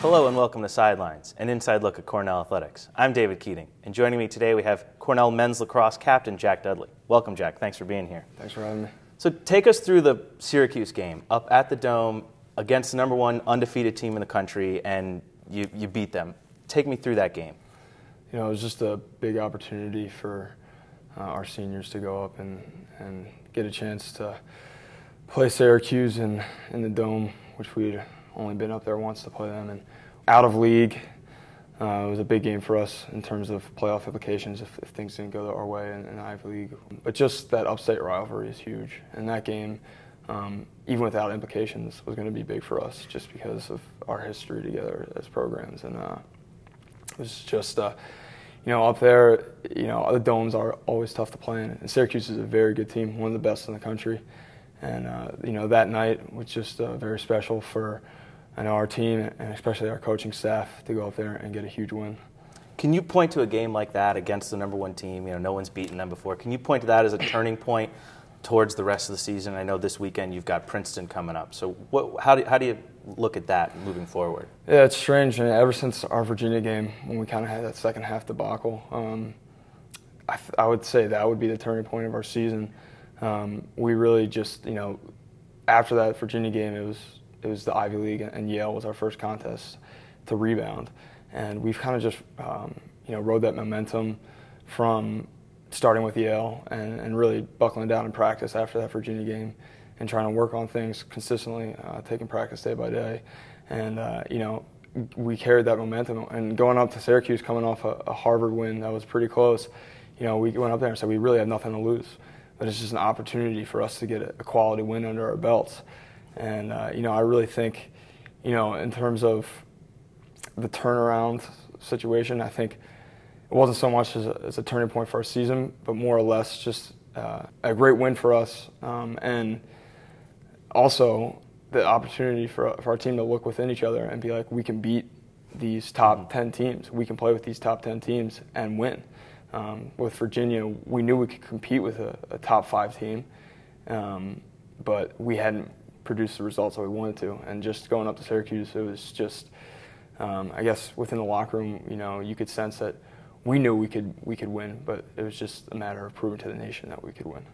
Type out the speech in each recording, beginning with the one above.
Hello and welcome to Sidelines, an inside look at Cornell athletics. I'm David Keating, and joining me today we have Cornell men's lacrosse captain Jack Dudley. Welcome, Jack. Thanks for being here. Thanks for having me. So take us through the Syracuse game up at the Dome against the #1 undefeated team in the country, and you beat them. Take me through that game. You know, it was just a big opportunity for our seniors to go up and get a chance to play Syracuse in the Dome, which we'd only been up there once to play them. And out of league, it was a big game for us in terms of playoff implications if things didn't go our way in Ivy League. But just that upstate rivalry is huge. And that game, even without implications, was going to be big for us just because of our history together as programs. And it was just, up there, the Domes are always tough to play in. And Syracuse is a very good team, one of the best in the country. And, that night was just very special for our team and especially our coaching staff to go up there and get a huge win. Can you point to a game like that against the #1 team? No one's beaten them before. Can you point to that as a turning point towards the rest of the season? I know this weekend you've got Princeton coming up. So how do you look at that moving forward? Yeah, it's strange. And ever since our Virginia game, when we kind of had that second half debacle, I would say that would be the turning point of our season. We really just, after that Virginia game, it was the Ivy League, and Yale was our first contest to rebound. And we've kind of just, rode that momentum from starting with Yale and really buckling down in practice after that Virginia game and trying to work on things consistently, taking practice day by day. And, we carried that momentum. And going up to Syracuse, coming off a Harvard win that was pretty close, we went up there and said we really have nothing to lose. But it's just an opportunity for us to get a quality win under our belts. And, I really think, in terms of the turnaround situation, I think it wasn't so much as a turning point for our season, but more or less just a great win for us. And also the opportunity for our team to look within each other and be like, we can beat these top 10 teams. We can play with these top 10 teams and win. With Virginia, we knew we could compete with a top 5 team, but we hadn't produced the results that we wanted to. And just going up to Syracuse, it was just, I guess, within the locker room, you could sense that we knew we could win, but it was just a matter of proving to the nation that we could win.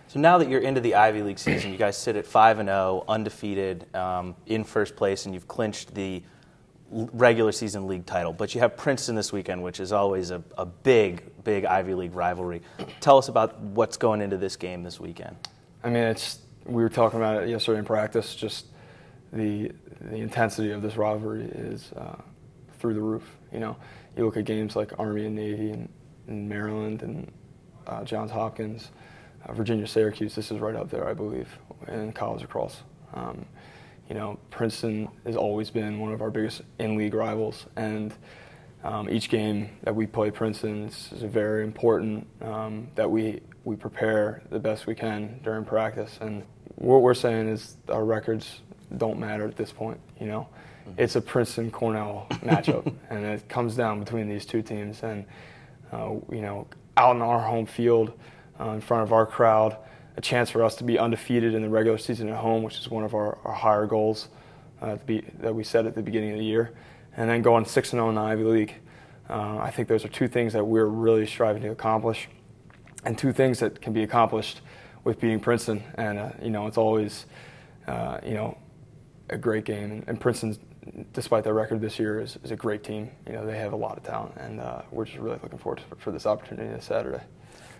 So now that you're into the Ivy League season, you guys sit at 5-0, undefeated, in first place, and you've clinched the regular season league title, but you have Princeton this weekend, which is always a big Ivy League rivalry. Tell us about what's going into this game this weekend. I mean, we were talking about it yesterday in practice, just the intensity of this rivalry is through the roof. You look at games like Army and Navy and Maryland and Johns Hopkins, Virginia, Syracuse, this is right up there, I believe, in college lacrosse. Princeton has always been one of our biggest in-league rivals, and each game that we play Princeton is very important that we prepare the best we can during practice. And what we're saying is our records don't matter at this point. It's a Princeton-Cornell matchup, and it comes down between these two teams. And out in our home field, in front of our crowd, a chance for us to be undefeated in the regular season at home, which is one of our higher goals that we set at the beginning of the year, and then going 6-0 in the Ivy League. I think those are two things that we're really striving to accomplish, and two things that can be accomplished with beating Princeton. And it's always a great game. And Princeton, despite their record this year, is a great team. They have a lot of talent, and we're just really looking forward for this opportunity this Saturday.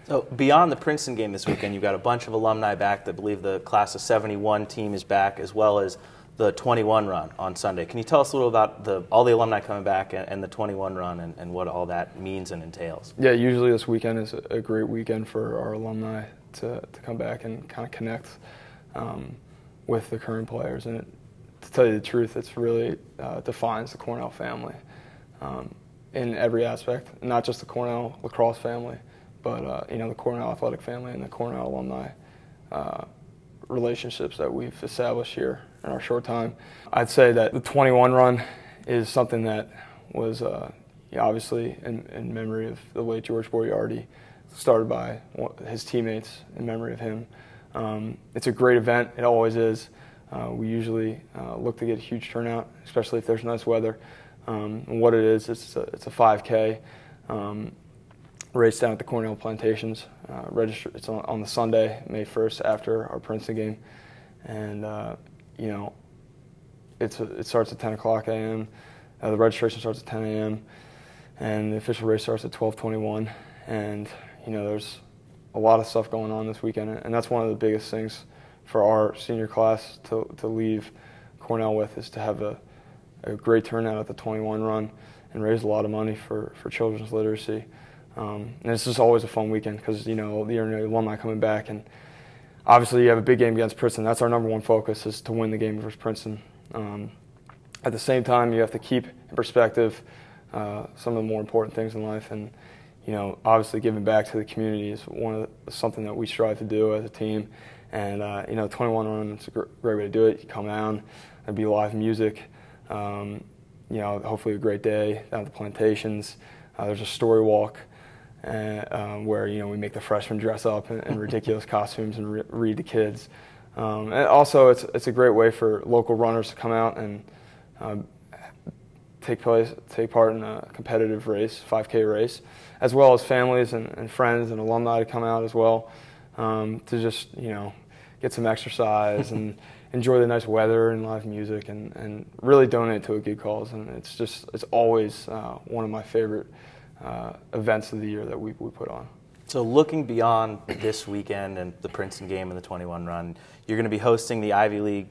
So beyond the Princeton game this weekend, you've got a bunch of alumni back. I believe the class of '71 team is back, as well as the 21 run on Sunday. Can you tell us a little about all the alumni coming back and the 21 run and what all that means and entails? Yeah, usually this weekend is a great weekend for our alumni to come back and kind of connect with the current players. And to tell you the truth, it's really defines the Cornell family in every aspect, not just the Cornell lacrosse family, but the Cornell athletic family and the Cornell alumni relationships that we've established here in our short time. I'd say that the 21 run is something that was obviously in memory of the late George Boyardi, started by his teammates in memory of him. It's a great event, it always is, We usually look to get a huge turnout, especially if there's nice weather. And what it is, it's a 5K race down at the Cornell plantations. It's on the Sunday, May 1st, after our Princeton game. And, you know, it starts at 10 o'clock a.m. The registration starts at 10 a.m. And the official race starts at 12:21. And, you know, there's a lot of stuff going on this weekend. And that's one of the biggest things for our senior class to leave Cornell with, is to have a great turnout at the 21 run and raise a lot of money for children's literacy. And it's just always a fun weekend because, you know, the alumni coming back, and obviously you have a big game against Princeton. That's our number one focus, is to win the game versus Princeton. At the same time, you have to keep in perspective some of the more important things in life, and, you know, obviously giving back to the community is something that we strive to do as a team. And, you know, 21 run, it's a great way to do it. You come down, there'll be live music, you know, hopefully a great day down at the plantations. There's a story walk where, you know, we make the freshmen dress up in ridiculous costumes and read to kids. And also, it's a great way for local runners to come out and take part in a competitive race, 5K race, as well as families and friends and alumni to come out as well, to just, you know, get some exercise and enjoy the nice weather and live music, and really donate to a good cause. And it's always one of my favorite events of the year that we put on. So looking beyond this weekend and the Princeton game and the 21 run, you're going to be hosting the Ivy League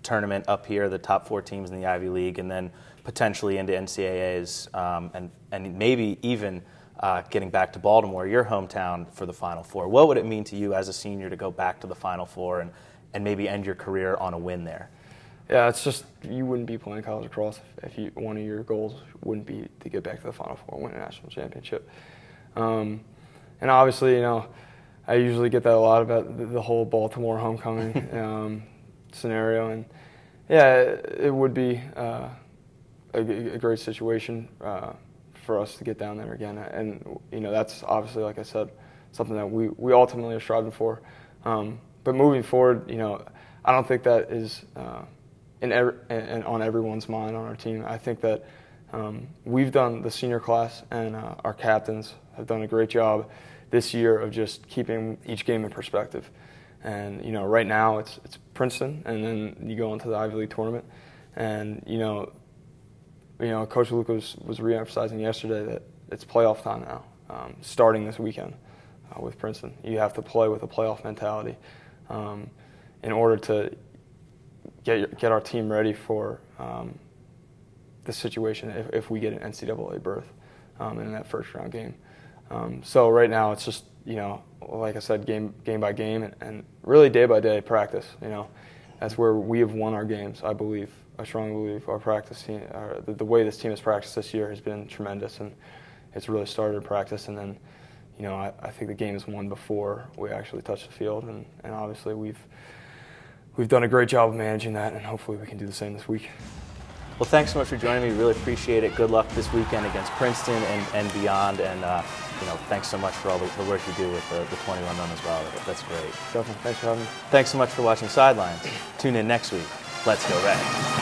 tournament up here, the top 4 teams in the Ivy League, and then potentially into NCAAs, and maybe even getting back to Baltimore, your hometown, for the Final Four. What would it mean to you as a senior to go back to the Final Four and maybe end your career on a win there? Yeah, it's just, you wouldn't be playing college lacrosse if one of your goals wouldn't be to get back to the Final Four, win a national championship. And obviously, you know, I usually get that a lot about the whole Baltimore homecoming scenario. And yeah, it would be a great situation for us to get down there again. And, you know, that's obviously, like I said, something that we ultimately are striving for. But moving forward, you know, I don't think that is on everyone's mind on our team. I think that we've done, the senior class and our captains have done a great job this year of just keeping each game in perspective. And, you know, right now it's Princeton, and then you go into the Ivy League tournament. And, you know, Coach Luke was re-emphasizing yesterday that it's playoff time now, starting this weekend with Princeton. You have to play with a playoff mentality in order to get our team ready for the situation if we get an NCAA berth in that first round game. So right now it's just, you know, like I said, game by game, and really day by day practice. You know, that's where we have won our games. I strongly believe our practice team, the way this team has practiced this year has been tremendous, and it's really started in practice. And then, you know, I think the game is won before we actually touch the field, and obviously we've done a great job of managing that, and hopefully we can do the same this week. Well, thanks so much for joining me. Really appreciate it. Good luck this weekend against Princeton and beyond. And, you know, thanks so much for all the work you do with the 21 run as well. That's great. Definitely. Thanks for having me. Thanks so much for watching Sidelines. Tune in next week. Let's go Red.